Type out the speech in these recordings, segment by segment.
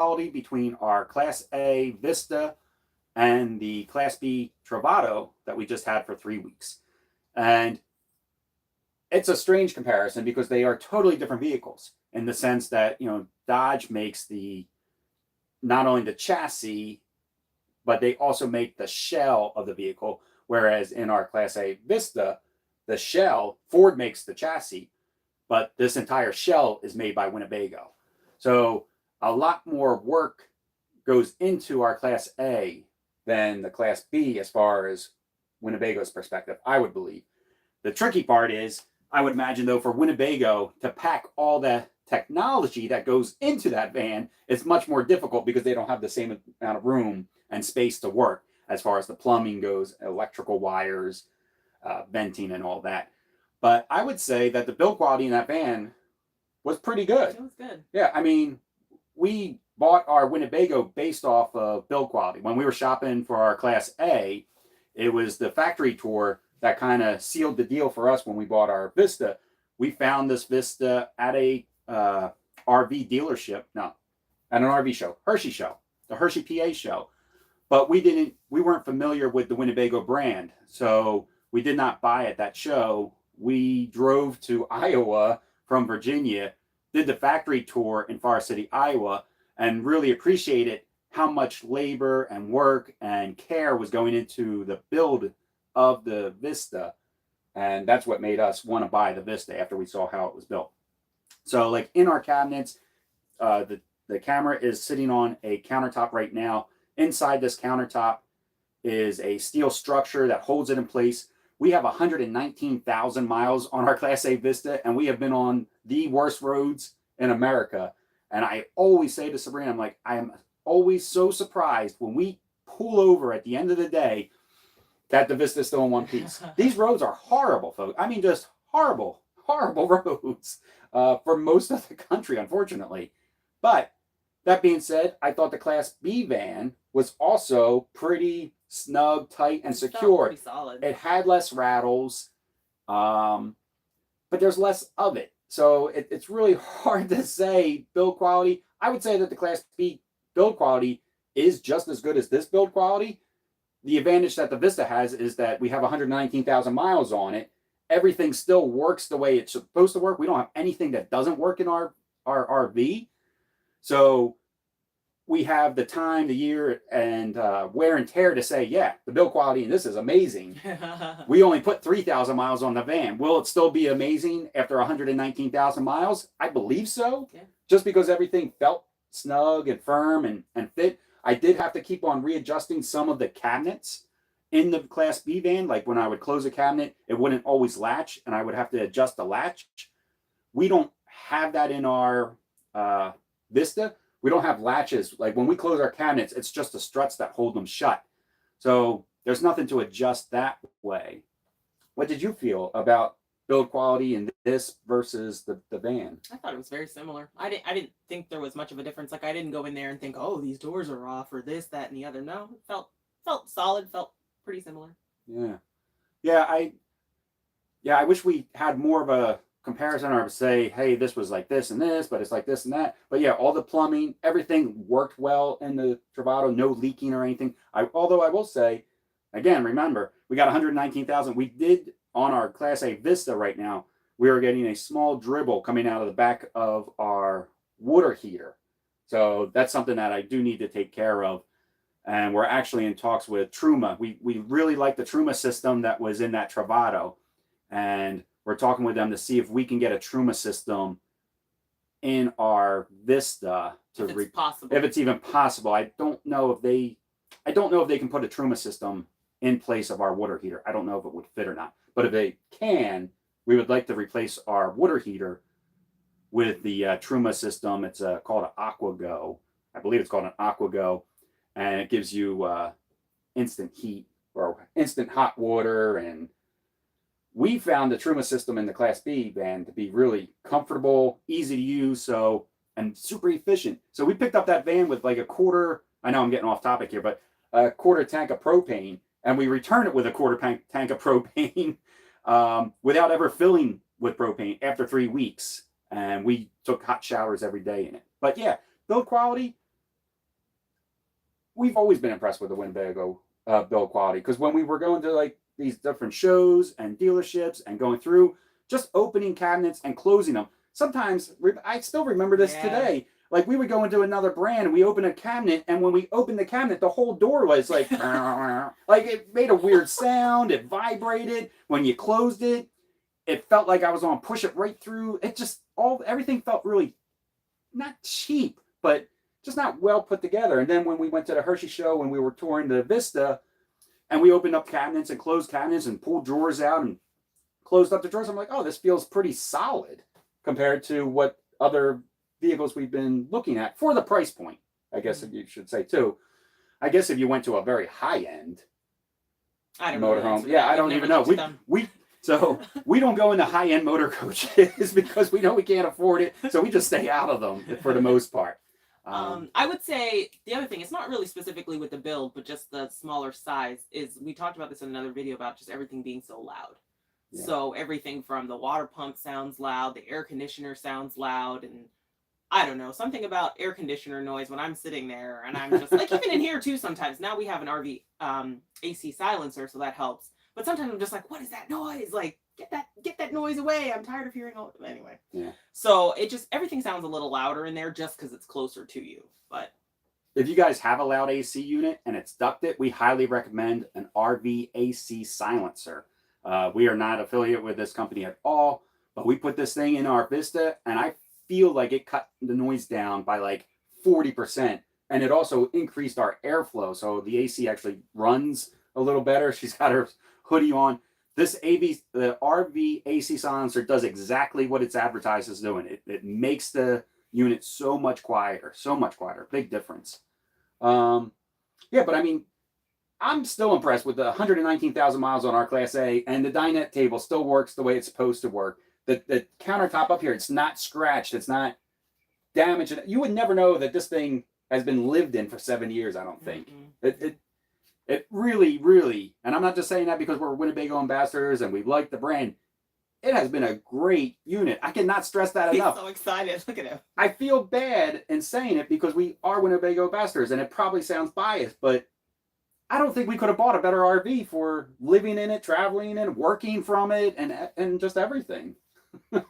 quality between our Class A Vista and the Class B Travato that we just had for 3 weeks. And it's a strange comparison because they are totally different vehicles in the sense that, Dodge makes not only the chassis, but they also make the shell of the vehicle. Whereas in our Class A Vista, the shell, Ford makes the chassis, but this entire shell is made by Winnebago. So a lot more work goes into our Class A than the Class B as far as Winnebago's perspective, I would believe. The tricky part is, I would imagine, though, for Winnebago to pack all the technology that goes into that van, it's much more difficult because they don't have the same amount of room and space to work as far as the plumbing goes, electrical wires, venting, and all that. But I would say that the build quality in that van was pretty good. It was good. Yeah, I mean, we bought our Winnebago based off of build quality. When we were shopping for our Class A, it was the factory tour that kind of sealed the deal for us when we bought our Vista. We found this Vista at a RV dealership, no, at an RV show, Hershey show, the Hershey PA show. But we weren't familiar with the Winnebago brand, so we did not buy at that show. We drove to Iowa from Virginia, did the factory tour in Forest City, Iowa, and really appreciated how much labor and work and care was going into the build of the Vista. And that's what made us want to buy the Vista after we saw how it was built. So, like, in our cabinets, the camera is sitting on a countertop right now. Inside this countertop is a steel structure that holds it in place. We have 119,000 miles on our Class A Vista, and we have been on the worst roads in America. And I always say to Sabrina, I'm like, I am always so surprised when we pull over at the end of the day that the Vista is still in one piece. These roads are horrible, folks. I mean, just horrible, horrible roads for most of the country, unfortunately. But that being said, I thought the Class B van was also pretty snug, tight, and secure. Pretty solid. It had less rattles, but there's less of it. So it's really hard to say build quality. I would say that the Class B build quality is just as good as this build quality. The advantage that the Vista has is that we have 119,000 miles on it. Everything still works the way it's supposed to work. We don't have anything that doesn't work in our RV. So we have the time, the year, and wear and tear to say, yeah, the build quality in this is amazing. We only put 3,000 miles on the van. Will it still be amazing after 119,000 miles? I believe so. Yeah. Just because everything felt snug and firm and fit. I did have to keep on readjusting some of the cabinets in the Class B van. Like when I would close a cabinet, it wouldn't always latch, and I would have to adjust the latch. We don't have that in our Vista. We don't have latches. Like when we close our cabinets, it's just the struts that hold them shut. So there's nothing to adjust that way. What did you feel about build quality in this versus the van? I thought it was very similar. I didn't think there was much of a difference. Like I didn't go in there and think, oh, these doors are off or this, that, and the other. No, it felt solid. Felt pretty similar. Yeah. I wish we had more of a comparison or say, hey, this was like this and this, but it's like this and that. But yeah, all the plumbing, everything worked well in the Travato. No leaking or anything. Although I will say, again, remember, we got 119,000. We did on our Class A Vista right now, we are getting a small dribble coming out of the back of our water heater. So that's something that I do need to take care of. And we're actually in talks with Truma. We really like the Truma system that was in that Travato. And we're talking with them to see if we can get a Truma system in our Vista if it's possible. If it's even possible. I don't know if they can put a Truma system in place of our water heater. I don't know if it would fit or not. But if they can, we would like to replace our water heater with the Truma system. It's called an AquaGo. I believe it's called an AquaGo. And it gives you instant heat or instant hot water. And we found the Truma system in the Class B van to be really comfortable, easy to use, and super efficient. So we picked up that van with like a quarter, I know I'm getting off topic here, but a quarter tank of propane, and we returned it with a quarter tank of propane without ever filling with propane after 3 weeks. And we took hot showers every day in it. But yeah, build quality, we've always been impressed with the Winnebago build quality, because when we were going to like these different shows and dealerships and going through, just opening cabinets and closing them. Sometimes I still remember this today. Like we would go into another brand and we open a cabinet, and when we opened the cabinet, the whole door was like, like it made a weird sound. It vibrated when you closed it. It felt like I was on push it right through. It just everything felt really not cheap, but just not well put together. And then when we went to the Hershey show, when we were touring the Vista, and we opened up cabinets and closed cabinets and pulled drawers out and closed up the drawers, I'm like, oh, this feels pretty solid compared to what other vehicles we've been looking at for the price point, I guess you should say too. I guess if you went to a very high end motorhome, yeah, I don't even know. So we don't go into high end motor coaches because we know we can't afford it, so we just stay out of them for the most part. I would say the other thing, it's not really specifically with the build, but just the smaller size, is we talked about this in another video about just everything being so loud. Yeah. So everything from the water pump sounds loud, the air conditioner sounds loud, and I don't know, something about air conditioner noise when I'm sitting there, and I'm just like, even in here too sometimes. Now we have an RV AC silencer, so that helps. But sometimes I'm just like, what is that noise? Like, get that noise away. I'm tired of hearing all anyway. Yeah. So everything sounds a little louder in there just because it's closer to you. But if you guys have a loud AC unit and it's ducted, we highly recommend an RV AC silencer. We are not affiliated with this company at all, but we put this thing in our Vista, and I feel like it cut the noise down by like 40%. And it also increased our airflow. So the AC actually runs a little better. She's got her hoodie on. The RV AC silencer does exactly what it's advertised as doing. It makes the unit so much quieter. Big difference. Yeah, but I mean, I'm still impressed with the 119,000 miles on our Class A, and the dinette table still works the way it's supposed to work. The countertop up here, it's not scratched. It's not damaged. You would never know that this thing has been lived in for 7 years, I don't think. Mm-hmm. It really, really, and I'm not just saying that because we're Winnebago ambassadors and we like the brand. It has been a great unit. I cannot stress that enough. He's so excited. Look at him. I feel bad in saying it because we are Winnebago ambassadors, and it probably sounds biased, but I don't think we could have bought a better RV for living in it, traveling and working from it, and just everything. Now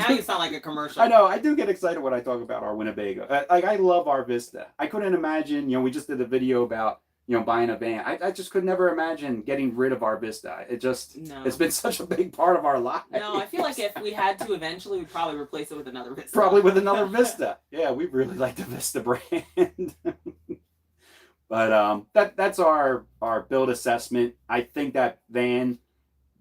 you sound like a commercial. I know. I do get excited when I talk about our Winnebago. I love our Vista. I couldn't imagine, we just did a video about, buying a van. I just could never imagine getting rid of our Vista. It's been such a big part of our life. No, I feel like if we had to eventually, we'd probably replace it with another Vista. Probably with another Vista. Yeah, we really like the Vista brand. But that's our build assessment. I think that van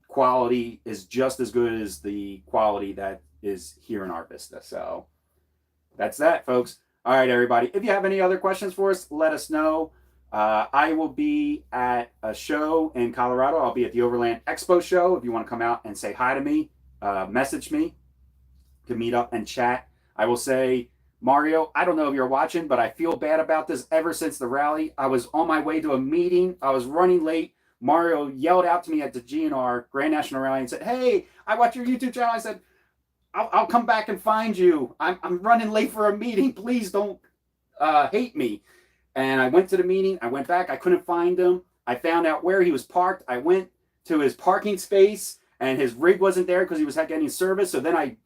quality is just as good as the quality that is here in our Vista. So that's that, folks. All right, everybody. If you have any other questions for us, let us know. I will be at a show in Colorado. I'll be at the Overland Expo show. If you want to come out and say hi to me, message me to meet up and chat. I will say, Mario, I don't know if you're watching, but I feel bad about this ever since the rally. I was on my way to a meeting. I was running late. Mario yelled out to me at the GNR Grand National Rally and said, "Hey, I watch your YouTube channel." I said, I'll come back and find you. I'm running late for a meeting. Please don't hate me. And I went to the meeting. I went back. I couldn't find him. I found out where he was parked. I went to his parking space, and his rig wasn't there because he was getting service. So then I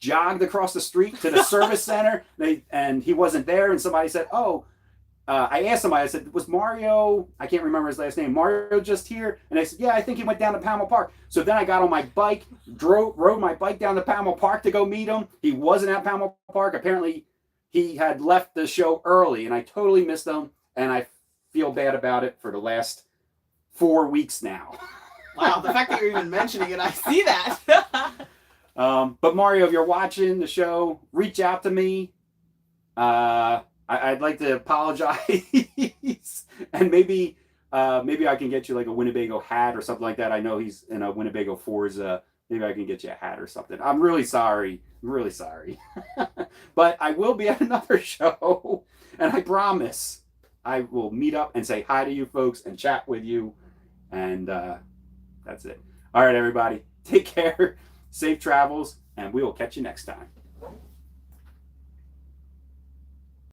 jogged across the street to the service center, and he wasn't there. And somebody said, I asked somebody, I said, was Mario, I can't remember his last name, Mario just here? And they said, yeah, I think he went down to Palmo Park. So then I got on my bike, rode my bike down to Palmo Park to go meet him. He wasn't at Palmo Park. Apparently he had left the show early, and I totally missed him. And I feel bad about it for the last 4 weeks now. Wow, the fact that you're even mentioning it, I see that. But Mario, if you're watching the show, reach out to me. I'd like to apologize, and maybe I can get you like a Winnebago hat or something like that. I know he's in a Winnebago Forza. Maybe I can get you a hat or something. I'm really sorry. But I will be at another show, and I promise I will meet up and say hi to you folks and chat with you. And that's it. All right, everybody. Take care. Safe travels, and we will catch you next time.